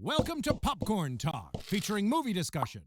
Welcome to Popcorn Talk, featuring movie discussion.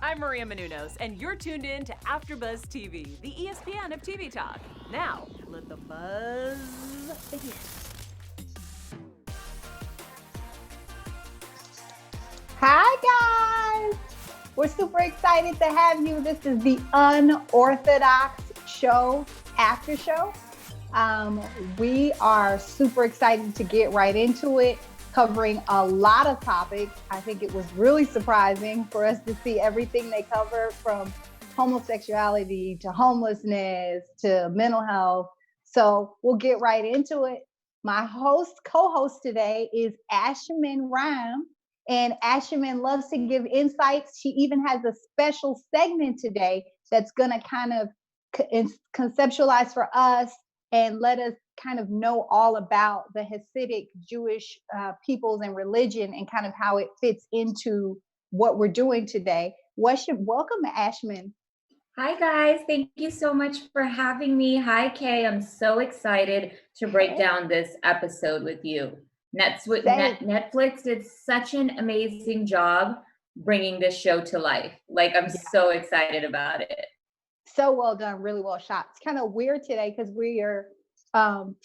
I'm Maria Menounos, and you're tuned in to AfterBuzz TV, the ESPN of TV talk. Now, let the buzz begin. Hi, guys. We're super excited to have you. This is the Unorthodox show, after show. We are super excited to get right into it, covering a lot of topics. I think it was really surprising for us to see everything they cover, from homosexuality to homelessness to mental health. So we'll get right into it. My co-host today is Ashman Rhyme. And Ashman loves to give insights. She even has a special segment today that's going to kind of conceptualize for us and let us kind of know all about the Hasidic Jewish peoples and religion and kind of how it fits into what we're doing today. Welcome, Ashman. Hi, guys. Thank you so much for having me. Hi, Kay. I'm so excited to break down this episode with you. Netflix did such an amazing job bringing this show to life. I'm so excited about it. So well done, really well shot. It's kind of weird today because we are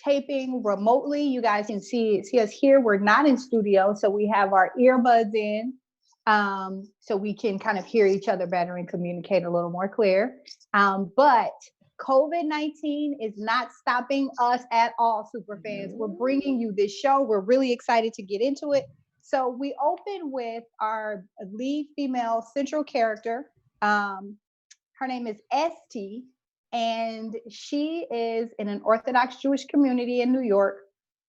taping remotely. You guys can see us here. We're not in studio, so we have our earbuds in, so we can kind of hear each other better and communicate a little more clear. But COVID-19 is not stopping us at all, super fans. We're bringing you this show. We're really excited to get into it. So we open with our lead female central character. Her name is Esty, and she is in an Orthodox Jewish community in New York.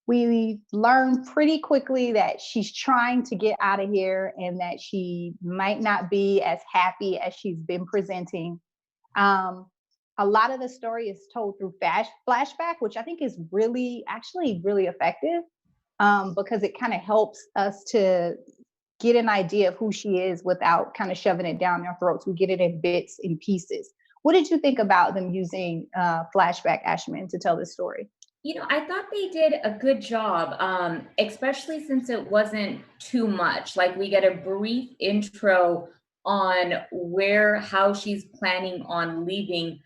We learn pretty quickly that she's trying to get out of here and that she might not be as happy as she's been presenting. A lot of the story is told through flashback, which I think is really effective, because it kind of helps us to get an idea of who she is without kind of shoving it down their throats. We get it in bits and pieces. What did you think about them using flashback, Ashman, to tell this story? I thought they did a good job, especially since it wasn't too much. We get a brief intro on how she's planning on leaving.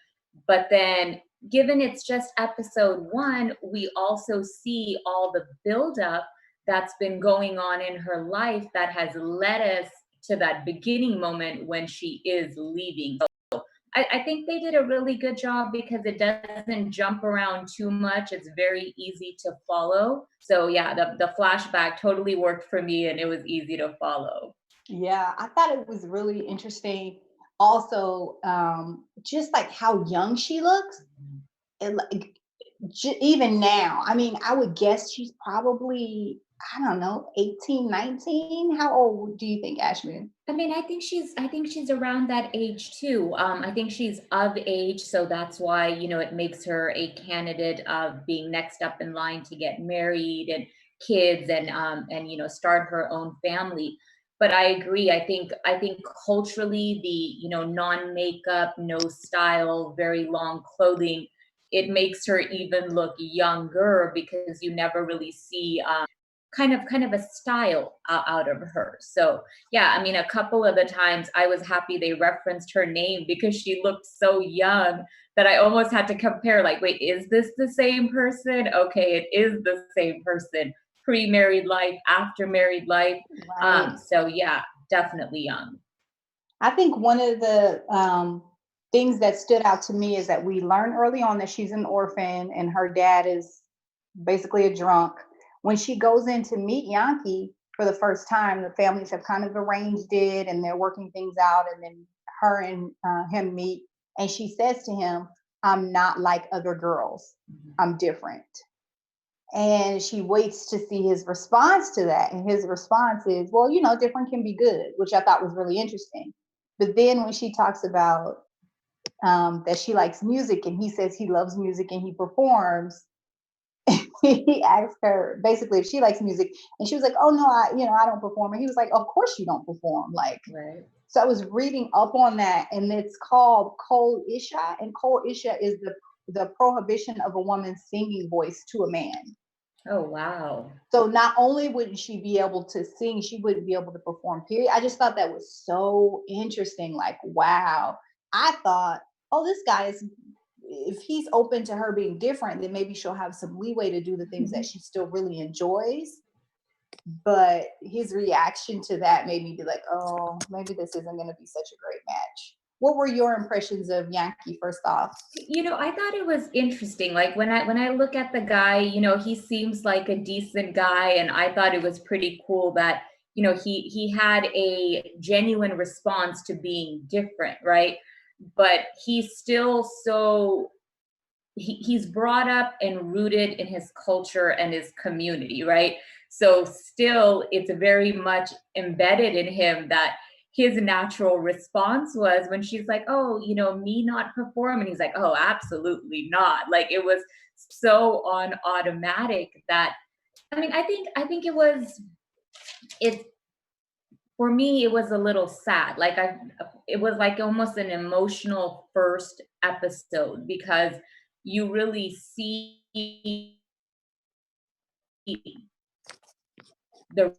But then, given it's just episode 1, we also see all the buildup that's been going on in her life that has led us to that beginning moment when she is leaving. So I think they did a really good job because it doesn't jump around too much. It's very easy to follow. So yeah, the flashback totally worked for me and it was easy to follow. Yeah, I thought it was really interesting. Also, just like how young she looks. And even now, I mean, I would guess she's probably, I don't know, 18, 19. How old do you think, Ashman? I mean, I think she's around that age too. I think she's of age, so that's why, it makes her a candidate of being next up in line to get married and kids and start her own family. But I agree. I think culturally, the non-makeup, no style, very long clothing, it makes her even look younger because you never really see kind of a style out of her. So yeah, I mean, a couple of the times I was happy they referenced her name because she looked so young that I almost had to compare, wait, is this the same person? Okay, it is the same person. Pre-married life, after married life. Right. So yeah, definitely young. I think one of the things that stood out to me is that we learn early on that she's an orphan and her dad is basically a drunk. When she goes in to meet Yanky for the first time, the families have kind of arranged it and they're working things out. And then her and him meet. And she says to him, I'm not like other girls. I'm different. And she waits to see his response to that. And his response is, well, you know, different can be good, which I thought was really interesting. But then when she talks about that she likes music and he says he loves music and he performs, he asked her basically if she likes music. And she was like, oh, no, I don't perform. And he was like, of course you don't perform. Like, Right. So I was reading up on that, and it's called Kol Isha. And Kol Isha is the prohibition of a woman's singing voice to a man. Oh, wow. So not only wouldn't she be able to sing, she wouldn't be able to perform, period. I just thought that was so interesting. Like, wow. I thought, oh, this guy is, if he's open to her being different, then maybe she'll have some leeway to do the things that she still really enjoys. But his reaction to that made me be like, oh, maybe this isn't going to be such a great match. What were your impressions of Yanky first off? You know, I thought it was interesting. Like when I look at the guy, you know, he seems like a decent guy, and I thought it was pretty cool that, you know, he had a genuine response to being different, right? But he's still so he's brought up and rooted in his culture and his community, right? So still it's very much embedded in him that his natural response was when she's like, oh, you know, me not perform. And he's like, oh, absolutely not. Like it was so on automatic that, I mean, I think it for me, it was a little sad. Like it was like almost an emotional first episode because you really see the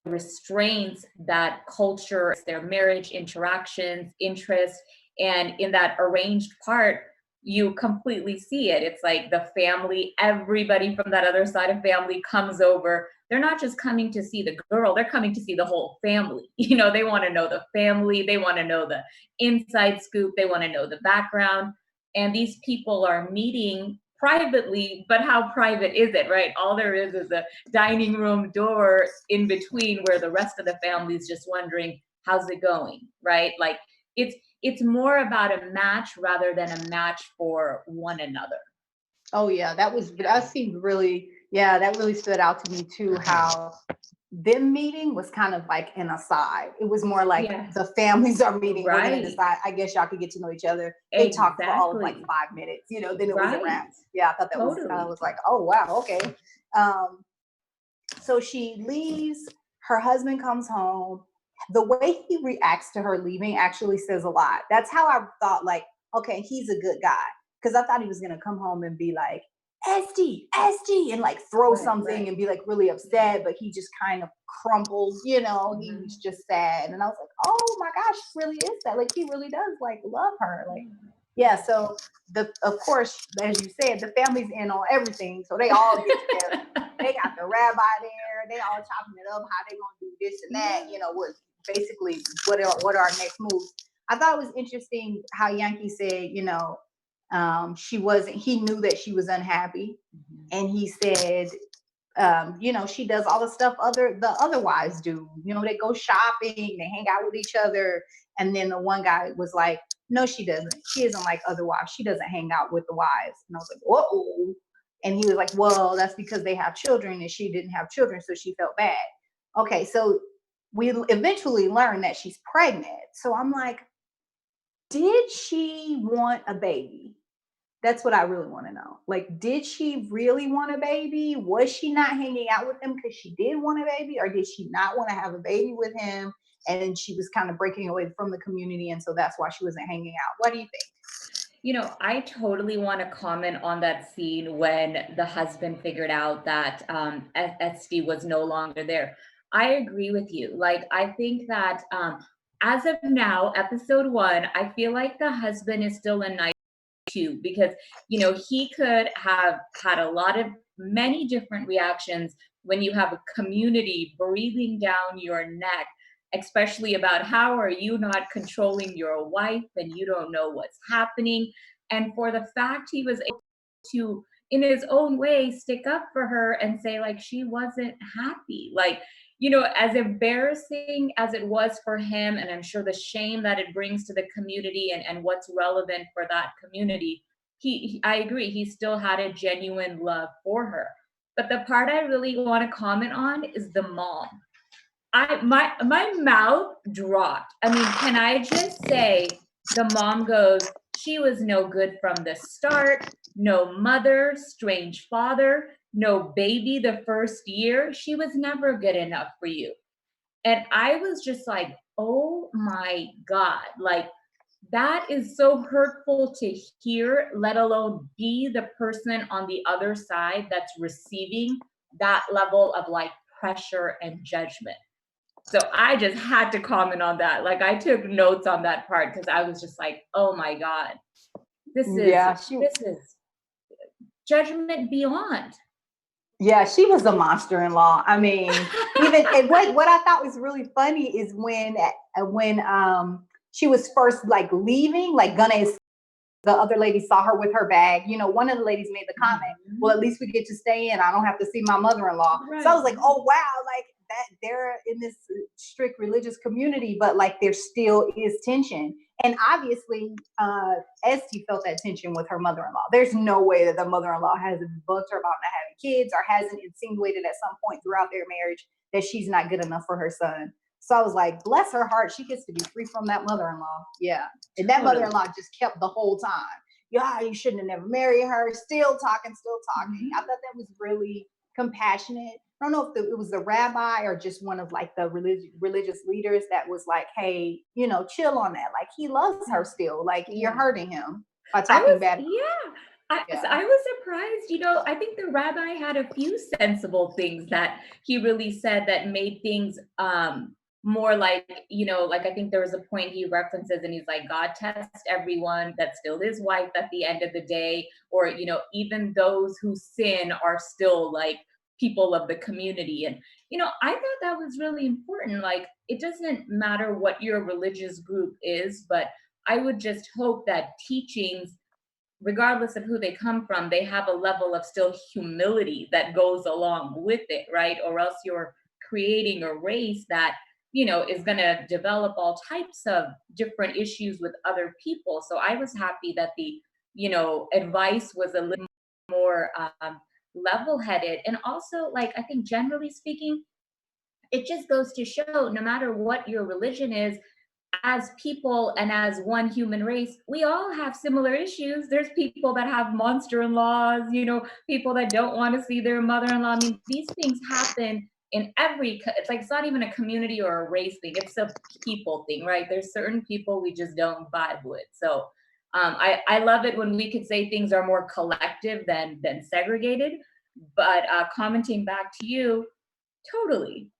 restraints that culture, their marriage interactions, interests, and in that arranged part, you completely see it. It's like the family, everybody from that other side of family comes over. They're not just coming to see the girl, they're coming to see the whole family. You know, they want to know the family, they want to know the inside scoop, they want to know the background. And these people are meeting privately, but how private is it, right? All there is a dining room door in between where the rest of the family is just wondering, how's it going, right? Like it's more about a match rather than a match for one another. Oh yeah, that seemed really, yeah, that really stood out to me too, how them meeting was kind of like an aside. It was more like the families are meeting. We're gonna decide. I guess y'all could get to know each other. They talked for all of like 5 minutes, you know. Then it was a wrap. Yeah, I thought that was. I was like, oh wow, okay. So she leaves. Her husband comes home. The way he reacts to her leaving actually says a lot. That's how I thought. Like, okay, he's a good guy, because I thought he was gonna come home and be like, Esty, Esty, and like throw something and be like really upset, but he just kind of crumpled, you know, he was just sad. And I was like, oh my gosh, really is that? Like he really does like love her. Like, yeah, so of course, as you said, the family's in on everything. So they all get together. They got the rabbi there, they all chopping it up, how they gonna do this and that, you know, what basically what are our next moves. I thought it was interesting how Yanky said, you know, he knew that she was unhappy. And he said, you know, she does all the stuff the other wives do. You know, they go shopping, they hang out with each other. And then the one guy was like, no, she doesn't. She isn't like other wives. She doesn't hang out with the wives. And I was like, whoa. And he was like, well, that's because they have children and she didn't have children, so she felt bad. Okay, so we eventually learned that she's pregnant. So I'm like, did she want a baby? That's what I really want to know. Like, did she really want a baby? Was she not hanging out with him because she did want a baby? Or did she not want to have a baby with him? And she was kind of breaking away from the community. And so that's why she wasn't hanging out. What do you think? You know, I totally want to comment on that scene when the husband figured out that Esty was no longer there. I agree with you. Like, I think that as of now, episode 1, I feel like the husband is still a nice too, because, you know, he could have had many different reactions when you have a community breathing down your neck, especially about how are you not controlling your wife and you don't know what's happening. And for the fact he was able to, in his own way, stick up for her and say like she wasn't happy. Like, as embarrassing as it was for him, and I'm sure the shame that it brings to the community and what's relevant for that community, I agree, he still had a genuine love for her. But the part I really want to comment on is the mom. My mouth dropped. I mean, can I just say the mom goes, she was no good from the start, no mother, strange father, no baby the first year. She was never good enough for you. And I was just like, oh my God, like that is so hurtful to hear, let alone be the person on the other side that's receiving that level of like pressure and judgment. So I just had to comment on that. Like I took notes on that part because I was just like, oh my God, this is judgment beyond. Yeah, she was a monster-in-law. I mean, even and what I thought was really funny is when she was first like leaving, like gonna, the other lady saw her with her bag. One of the ladies made the comment, well, at least we get to stay in. I don't have to see my mother-in-law. Right. So I was like, oh wow, like that they're in this strict religious community, but like there still is tension. And obviously, Esty felt that tension with her mother-in-law. There's no way that the mother-in-law hasn't bugged her about not having kids or hasn't insinuated at some point throughout their marriage that she's not good enough for her son. So I was like, bless her heart, she gets to be free from that mother-in-law. Yeah. And that mother-in-law just kept the whole time. Yeah, you shouldn't have never married her. Still talking. I thought that was really compassionate. I don't know if it was the rabbi or just one of like the religious leaders that was like, hey, chill on that. Like he loves her still. Like you're hurting him by talking bad. So I was surprised. I think the rabbi had a few sensible things that he really said that made things more like, like I think there was a point he references and he's like, God tests everyone, that's still his wife at the end of the day, or, even those who sin are still like people of the community. And, I thought that was really important. Like, it doesn't matter what your religious group is, but I would just hope that teachings, regardless of who they come from, they have a level of still humility that goes along with it, right? Or else you're creating a race that, is going to develop all types of different issues with other people. So I was happy that the, advice was a little more level-headed. And also, like, I think generally speaking, it just goes to show no matter what your religion is, as people and as one human race, we all have similar issues. There's people that have monster-in-laws, people that don't want to see their mother-in-law. I mean, these things happen in it's like, it's not even a community or a race thing. It's a people thing, right? There's certain people we just don't vibe with. So I love it when we could say things are more collective than segregated, but commenting back to you, totally.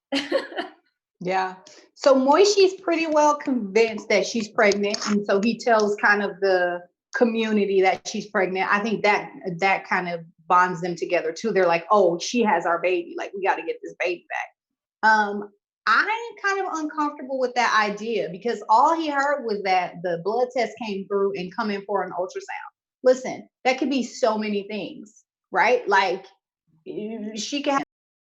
Yeah. So Moishi's pretty well convinced that she's pregnant. And so he tells kind of the community that she's pregnant. I think that kind of bonds them together too. They're like, oh, she has our baby. Like, we got to get this baby back. I'm kind of uncomfortable with that idea because all he heard was that the blood test came through and come in for an ultrasound. Listen, that could be so many things, right? Like she can have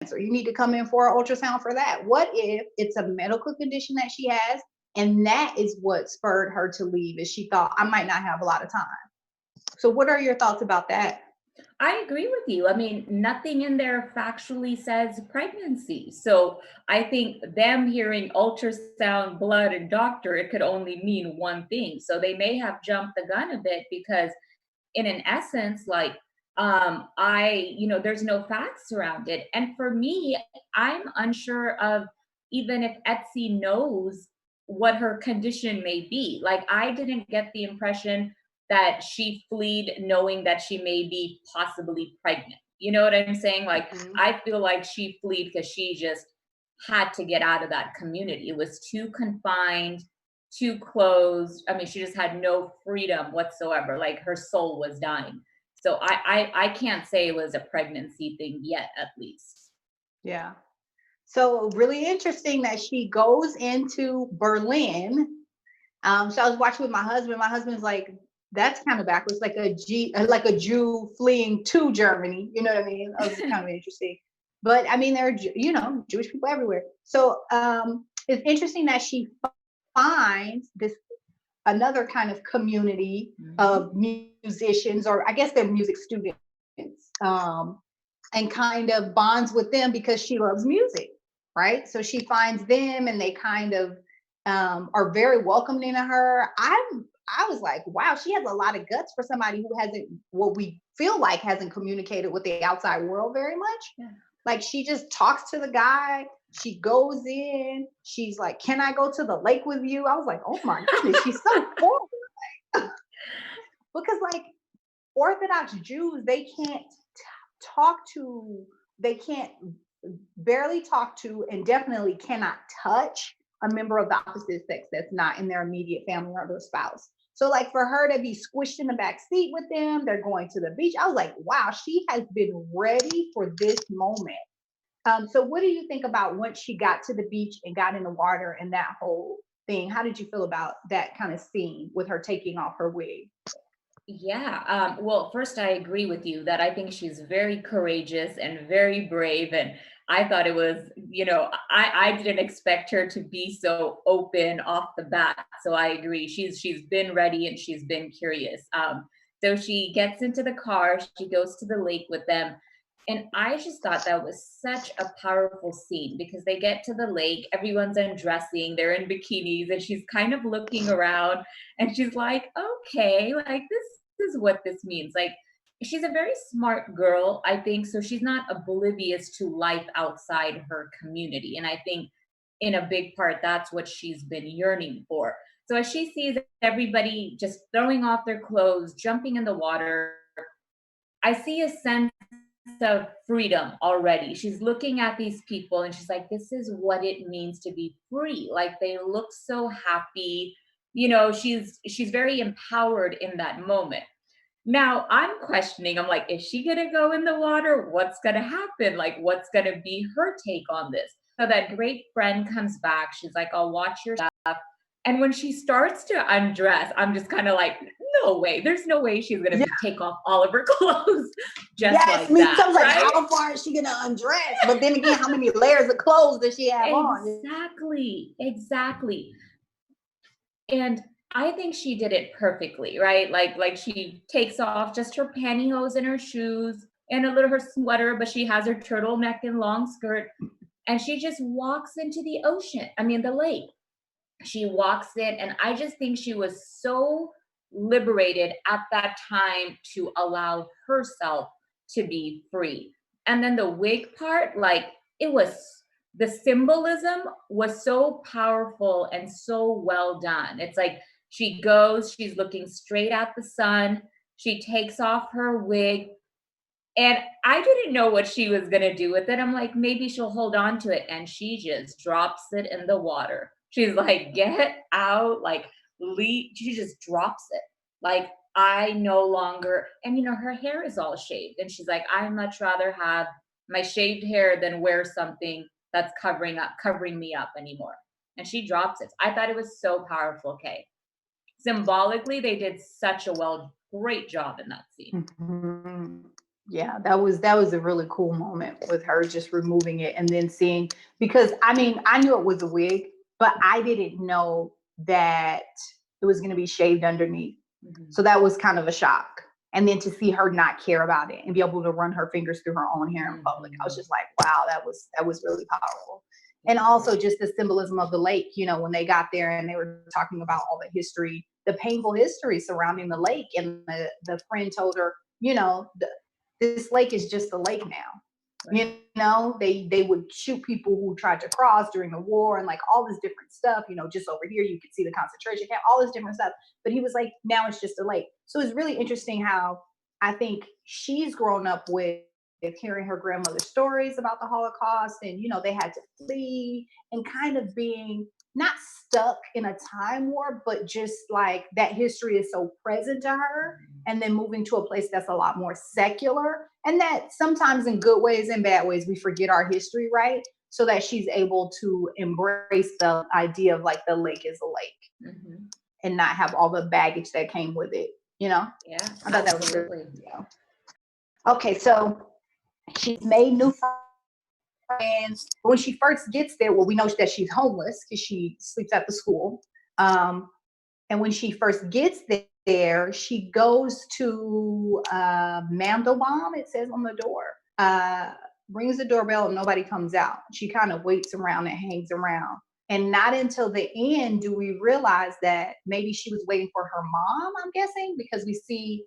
cancer. You need to come in for an ultrasound for that. What if it's a medical condition that she has and that is what spurred her to leave, is she thought, I might not have a lot of time. So what are your thoughts about that? I agree with you. I mean, nothing in there factually says pregnancy. So I think them hearing ultrasound, blood, and doctor, it could only mean one thing. So they may have jumped the gun a bit because in an essence, like, there's no facts around it. And for me, I'm unsure of even if Esty knows what her condition may be. Like, I didn't get the impression that she fled knowing that she may be possibly pregnant. You know what I'm saying? Like, I feel like she fled because she just had to get out of that community. It was too confined, too closed. I mean, she just had no freedom whatsoever. Like, her soul was dying. So I can't say it was a pregnancy thing yet, at least. Yeah. So really interesting that she goes into Berlin. So I was watching with my husband. My husband's like, that's kind of backwards, like a Jew fleeing to Germany. You know what I mean? That was kind of interesting. But I mean, there are, Jewish people everywhere. So it's interesting that she finds this another kind of community of musicians, or I guess they're music students, and kind of bonds with them because she loves music, right? So she finds them, and they kind of are very welcoming to her. I was like, wow, she has a lot of guts for somebody who hasn't, what we feel like hasn't communicated with the outside world very much. Yeah. Like, she just talks to the guy. She goes in. She's like, "Can I go to the lake with you?" I was like, "Oh my goodness, she's so forward." Because like Orthodox Jews, they can't talk to, they can't barely talk to, and definitely cannot touch a member of the opposite sex that's not in their immediate family or their spouse. So like for her to be squished in the back seat with them, they're going to the beach. I was like, wow, she has been ready for this moment. So what do you think about once she got to the beach and got in the water and that whole thing? How did you feel about that kind of scene with her taking off her wig? Yeah. Well, first, I agree with you that I think she's very courageous and very brave. And I thought it was, I didn't expect her to be so open off the bat. So I agree. She's been ready and she's been curious. So she gets into the car, she goes to the lake with them. And I just thought that was such a powerful scene because they get to the lake, everyone's undressing, they're in bikinis, and she's kind of looking around and she's like, okay, like this is what this means. Like, she's a very smart girl, I think. So she's not oblivious to life outside her community. And I think in a big part, that's what she's been yearning for. So as she sees everybody just throwing off their clothes, jumping in the water, I see a sense of freedom already. She's looking at these people and she's like, this is what it means to be free. Like, they look so happy. She's very empowered in that moment. Now I'm questioning, I'm like, is she gonna go in the water? What's gonna happen? Like, what's gonna be her take on this? So that great friend comes back. She's like, I'll watch your stuff. And when she starts to undress, I'm just kind of like, no way. There's no way she's gonna take off all of her clothes just like me that. too. I was like, right? how far is she gonna undress? But then again, how many layers of clothes does she have on? Exactly. And I think she did it perfectly, right? Like she takes off just her pantyhose and her shoes and a little her sweater, but she has her turtleneck and long skirt, and she just walks into the ocean. I mean, the lake. She walks in, and I just think she was so liberated at that time to allow herself to be free. And then the wig part, like, it was, the symbolism was so powerful and so well done. It's like she goes, she's looking straight at the sun, she takes off her wig, and I didn't know what she was going to do with it. I'm like, maybe she'll hold on to it. And she just drops it in the water. She's like, get out, like, leave. She just drops it. Like, I no longer, and her hair is all shaved. And she's like, I much rather have my shaved hair than wear something that's covering me up anymore. And she drops it. I thought it was so powerful, Kay. Symbolically, they did such a great job in that scene. Mm-hmm. Yeah, that was a really cool moment with her just removing it and then seeing, because I mean, I knew it was a wig, but I didn't know that it was going to be shaved underneath. Mm-hmm. So that was kind of a shock. And then to see her not care about it and be able to run her fingers through her own hair in public, I was just like, wow, that was really powerful. And also just the symbolism of the lake, when they got there and they were talking about all the history, the painful history surrounding the lake. And the friend told her, this lake is just a lake now. Right. They would shoot people who tried to cross during the war and like all this different stuff. Just over here you could see the concentration camp, all this different stuff. But he was like, now it's just a lake. So it's really interesting how I think she's grown up with hearing her grandmother's stories about the Holocaust, and they had to flee, and kind of being not stuck in a time warp, but just like that history is so present to her, and then moving to a place that's a lot more secular, and that sometimes in good ways and bad ways we forget our history, right? So that she's able to embrace the idea of like the lake is a lake, mm-hmm. and not have all the baggage that came with it. Yeah, I thought that was really, Okay, so she's made new friends. But when she first gets there, well, we know that she's homeless because she sleeps at the school. And when she first gets there, she goes to Mandelbaum, it says on the door, rings the doorbell and nobody comes out. She kind of waits around and hangs around. And not until the end do we realize that maybe she was waiting for her mom, I'm guessing, because we see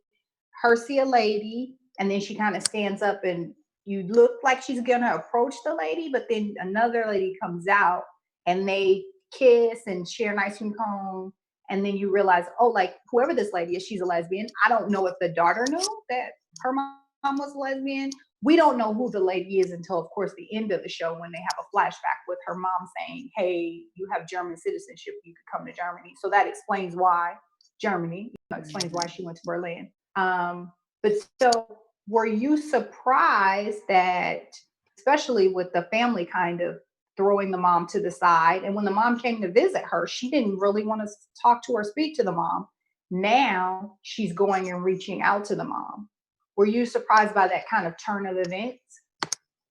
her see a lady and then she kind of stands up and you look like she's gonna approach the lady, but then another lady comes out and they kiss and share an ice cream cone. And then you realize, oh, like whoever this lady is, she's a lesbian. I don't know if the daughter knew that her mom was a lesbian. We don't know who the lady is until, of course, the end of the show when they have a flashback with her mom saying, hey, you have German citizenship, you could come to Germany. So that explains why Germany, explains why she went to Berlin. But so were you surprised that, especially with the family kind of throwing the mom to the side, and when the mom came to visit her, she didn't really want to talk to or speak to the mom. Now she's going and reaching out to the mom. Were you surprised by that kind of turn of events?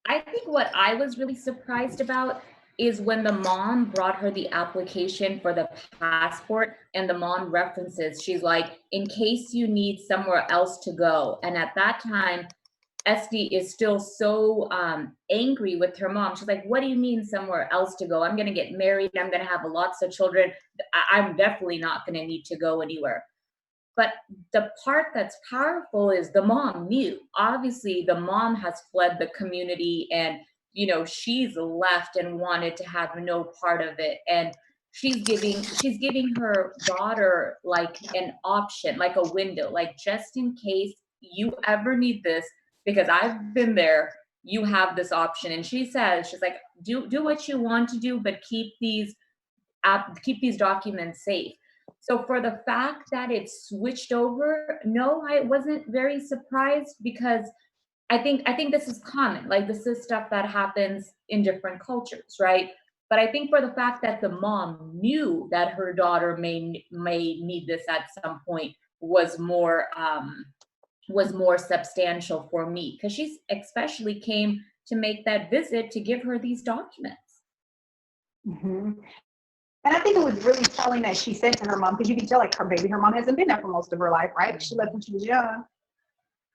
I think what I was really surprised about is when the mom brought her the application for the passport and the mom references, she's like, in case you need somewhere else to go. And at that time, Esty is still so angry with her mom. She's like, what do you mean somewhere else to go? I'm going to get married. I'm going to have lots of children. I'm definitely not going to need to go anywhere. But the part that's powerful is the mom knew. Obviously, the mom has fled the community and, she's left and wanted to have no part of it. And she's giving her daughter like an option, like a window, like just in case you ever need this, because I've been there, you have this option. And she says, she's like, do what you want to do, but keep these documents safe. So for the fact that it switched over, no, I wasn't very surprised, because I think this is common. Like, this is stuff that happens in different cultures, right? But I think for the fact that the mom knew that her daughter may need this at some point was more substantial for me, because she especially came to make that visit to give her these documents. Mm-hmm. And I think it was really telling that she said to her mom, because you can tell, like, her mom hasn't been there for most of her life, right? She left when she was young.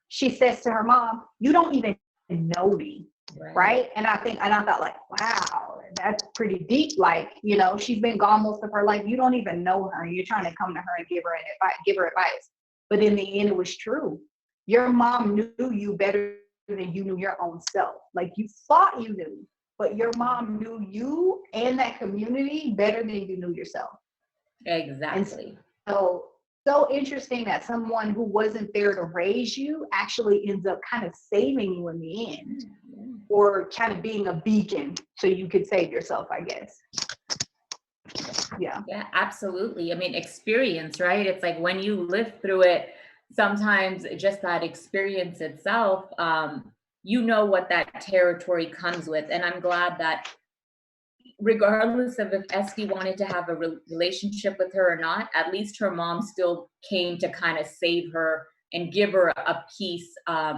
She says to her mom, you don't even know me, right? And I thought, like, wow, that's pretty deep. Like, she's been gone most of her life. You don't even know her. You're trying to come to her and give her advice. But in the end, it was true. Your mom knew you better than you knew your own self. Like, you thought you knew, but your mom knew you and that community better than you knew yourself. Exactly. And so interesting that someone who wasn't there to raise you actually ends up kind of saving you in the end, or kind of being a beacon so you could save yourself, I guess. Yeah, absolutely. I mean, experience, right? It's like when you live through it, sometimes just that experience itself, what that territory comes with. And I'm glad that regardless of if Esty wanted to have a relationship with her or not, at least her mom still came to kind of save her and give her a piece of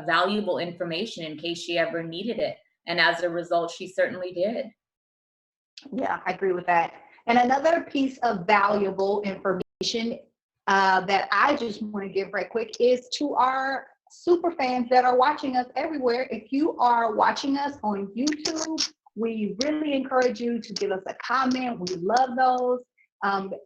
valuable information in case she ever needed it. And as a result, she certainly did. Yeah, I agree with that. And another piece of valuable information that I just want to give right quick is to our super fans that are watching us everywhere. If you are watching us on YouTube, we really encourage you to give us a comment. We love those.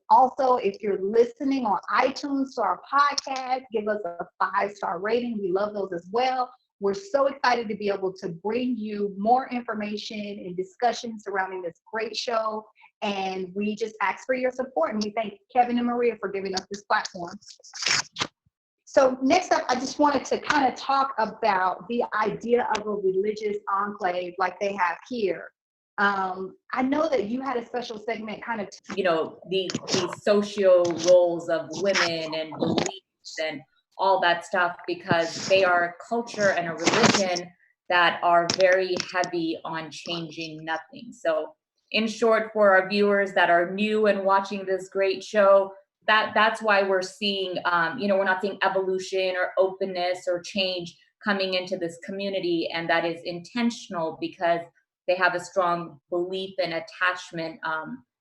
Also, if you're listening on iTunes to our podcast, give us a 5-star rating. We love those as well. We're so excited to be able to bring you more information and discussion surrounding this great show. And we just ask for your support. And we thank Keven and Maria for giving us this platform. So next up, I just wanted to kind of talk about the idea of a religious enclave like they have here. I know that you had a special segment kind of, these socio roles of women and beliefs and all that stuff, because they are a culture and a religion that are very heavy on changing nothing. So in short, for our viewers that are new and watching this great show, that's why we're seeing, we're not seeing evolution or openness or change. coming into this community, and that is intentional because they have a strong belief and attachment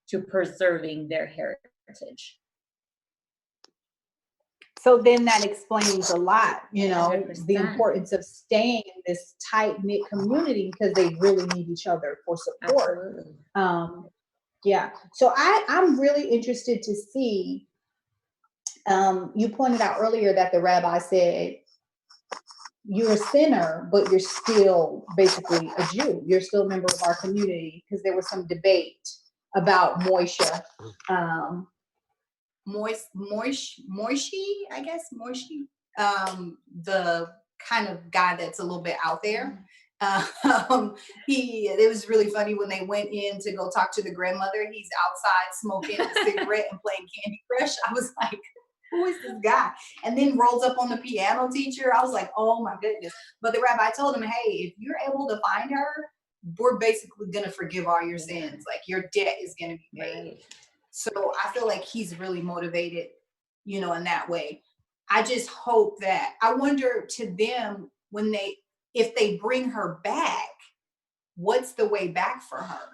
to preserving their heritage. So then that explains a lot, the 100%. importance of staying in this tight-knit community because they really need each other for support. Absolutely. Yeah. So I'm really interested to see, you pointed out earlier that the rabbi said, you're a sinner, but you're still basically a Jew. You're still a member of our community, because there was some debate about Moishe. Moishi, I guess, the kind of guy that's a little bit out there. It was really funny when they went in to go talk to the grandmother. He's outside smoking a cigarette and playing Candy Crush. I was like, who is this guy? And then rolls up on the piano teacher. I was like, oh my goodness. But the rabbi told him, hey, if you're able to find her, we're basically going to forgive all your sins. Like, your debt is going to be paid. Right. So I feel like he's really motivated, in that way. I just hope that, I wonder to them, if they bring her back, what's the way back for her?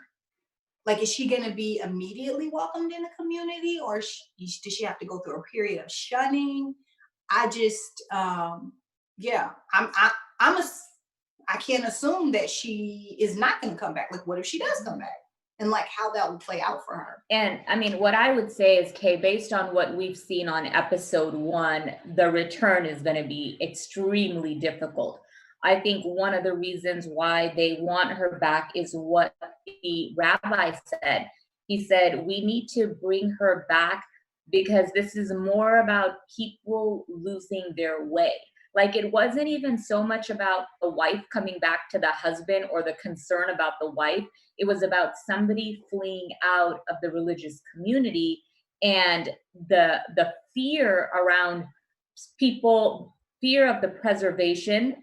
Like, is she going to be immediately welcomed in the community, or does she have to go through a period of shunning? I just, I can't assume that she is not going to come back. Like, what if she does come back? And like how that will play out for her. And I mean, what I would say is, Kay, based on what we've seen on episode 1, the return is going to be extremely difficult. I think one of the reasons why they want her back is what the rabbi said. He said, we need to bring her back because this is more about people losing their way. Like, it wasn't even so much about the wife coming back to the husband or the concern about the wife. It was about somebody fleeing out of the religious community, and the fear around people, fear of the preservation,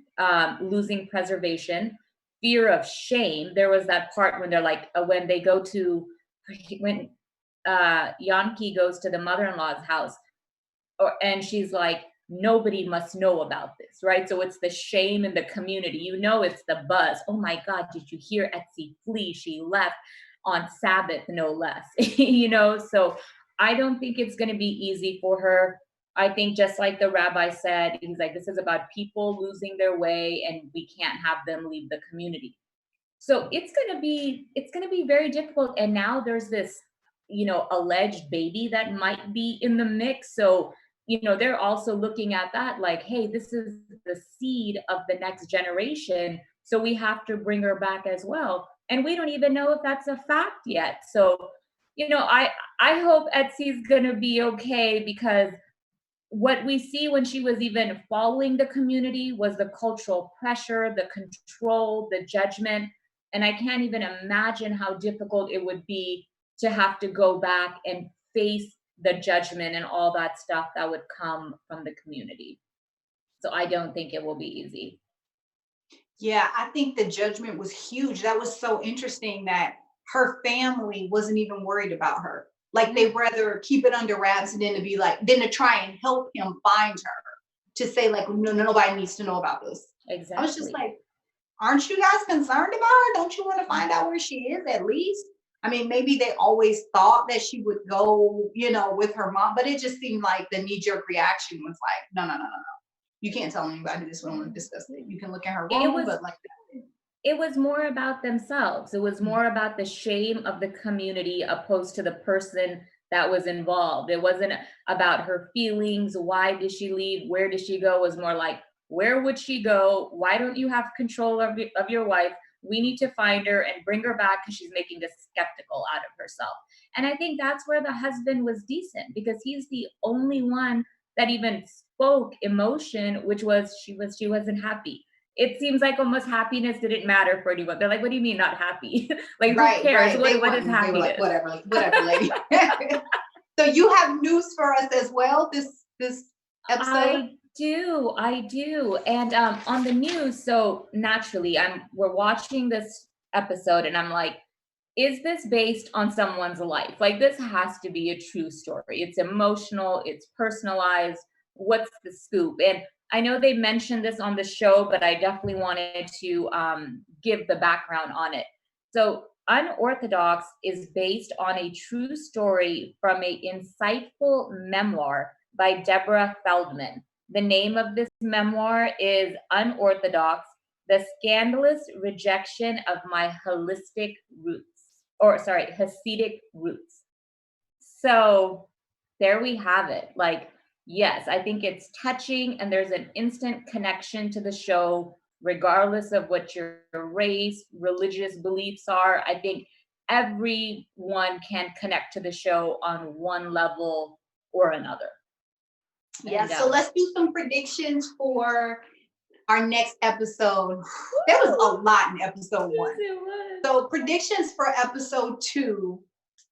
losing preservation, fear of shame. There was that part when they're like, when Yanky goes to the mother-in-law's house, and she's like, nobody must know about this, right? So it's the shame in the community. It's the buzz. Oh my God, did you hear Esty flee? She left on Sabbath, no less. So I don't think it's going to be easy for her. I think just like the rabbi said, he's like, this is about people losing their way, and we can't have them leave the community. So it's going to be very difficult. And now there's this, alleged baby that might be in the mix. So they're also looking at that like, hey, this is the seed of the next generation. So we have to bring her back as well. And we don't even know if that's a fact yet. So, I hope Etsy's going to be okay, because what we see when she was even following the community was the cultural pressure, the control, the judgment. And I can't even imagine how difficult it would be to have to go back and face the judgment and all that stuff that would come from the community. So I don't think it will be easy. Yeah, I think the judgment was huge. That was so interesting that her family wasn't even worried about her. Like, they'd rather keep it under wraps than to try and help him find her, to say like, no, nobody needs to know about this. Exactly. I was just like, aren't you guys concerned about her? Don't you want to find out where she is at least? I mean, maybe they always thought that she would go, with her mom, but it just seemed like the knee-jerk reaction was like, no. You can't tell anybody this. We don't want to discuss it. You can look at her room, but like that. It was more about themselves. It was more about the shame of the community opposed to the person that was involved. It wasn't about her feelings. Why did she leave? Where did she go? It was more like, where would she go? Why don't you have control of your wife? We need to find her and bring her back because she's making this skeptical out of herself. And I think that's where the husband was decent, because he's the only one that even spoke emotion, which was she wasn't happy. It seems like almost happiness didn't matter for anyone. They're like, what do you mean not happy? Like, right, who cares? Right. What is happiness? Like, whatever, lady. So you have news for us as well, this episode? I do. And on the news, so naturally, we're watching this episode and I'm like, is this based on someone's life? Like, this has to be a true story. It's emotional, it's personalized. What's the scoop? And I know they mentioned this on the show, but I definitely wanted to give the background on it. So Unorthodox is based on a true story from an insightful memoir by Deborah Feldman. The name of this memoir is Unorthodox, The Scandalous Rejection of My Hasidic Roots. So there we have it. Like, yes, I think it's touching and there's an instant connection to the show, regardless of what your race, religious beliefs are. I think everyone can connect to the show on one level or another. Yeah, so let's do some predictions for our next episode. There was a lot in episode 1. So predictions for episode 2.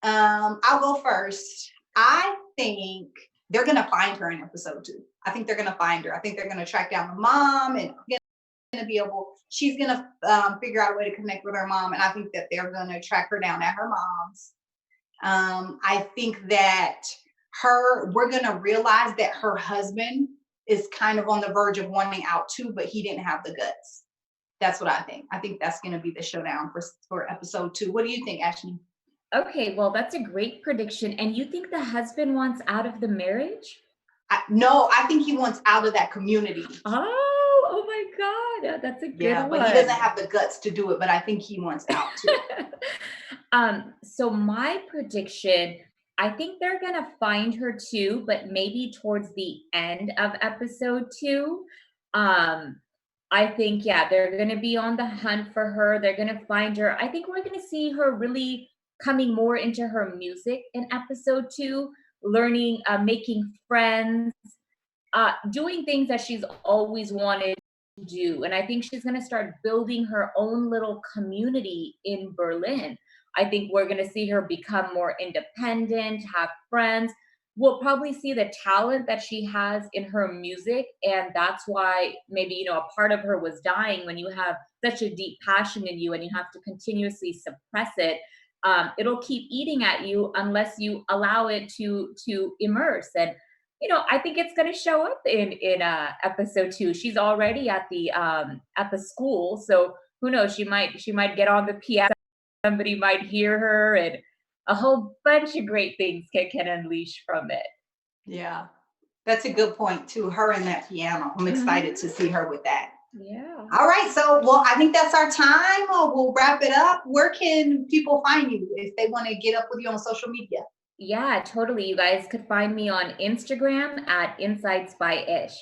I'll go first. I think they're gonna find her in episode 2. I think they're gonna find her. I think they're gonna track down the mom and she's gonna figure out a way to connect with her mom, and I think that they're gonna track her down at her mom's. I think that we're gonna realize that her husband is kind of on the verge of wanting out too, but he didn't have the guts. That's what I think. I think that's gonna be the showdown for episode 2. What do you think, Ashley? Okay, well, that's a great prediction. And you think the husband wants out of the marriage? No, I think he wants out of that community. Oh my God, that's a good one. But he doesn't have the guts to do it, but I think he wants out too. So my prediction, I think they're gonna find her too, but maybe towards the end of episode 2. I think, they're gonna be on the hunt for her. They're gonna find her. I think we're gonna see her really coming more into her music in episode 2, learning, making friends, doing things that she's always wanted to do. And I think she's going to start building her own little community in Berlin. I think we're going to see her become more independent, have friends. We'll probably see the talent that she has in her music. And that's why maybe, a part of her was dying. When you have such a deep passion in you and you have to continuously suppress it, it'll keep eating at you unless you allow it to immerse. And I think it's going to show up in episode 2. She's already at the school, so who knows? She might get on the piano. Somebody might hear her, and a whole bunch of great things can unleash from it. Yeah, that's a good point too. Her and that piano. I'm excited to see her with that. Yeah. All right. So, I think that's our time. We'll wrap it up. Where can people find you if they want to get up with you on social media? Yeah, totally. You guys could find me on Instagram at Insights by Ish.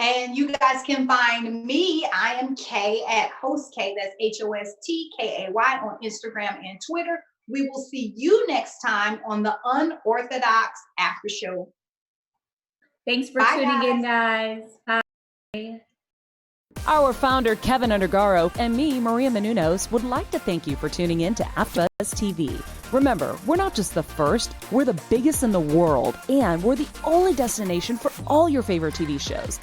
And you guys can find me. I am Kay at Host K. That's HOSTKAY on Instagram and Twitter. We will see you next time on the Unorthodox After Show. Thanks for tuning in, guys. Bye. Our founder, Keven Undergaro, and me, Maria Menounos, would like to thank you for tuning in to AfterBuzz TV. Remember, we're not just the first, we're the biggest in the world, and we're the only destination for all your favorite TV shows.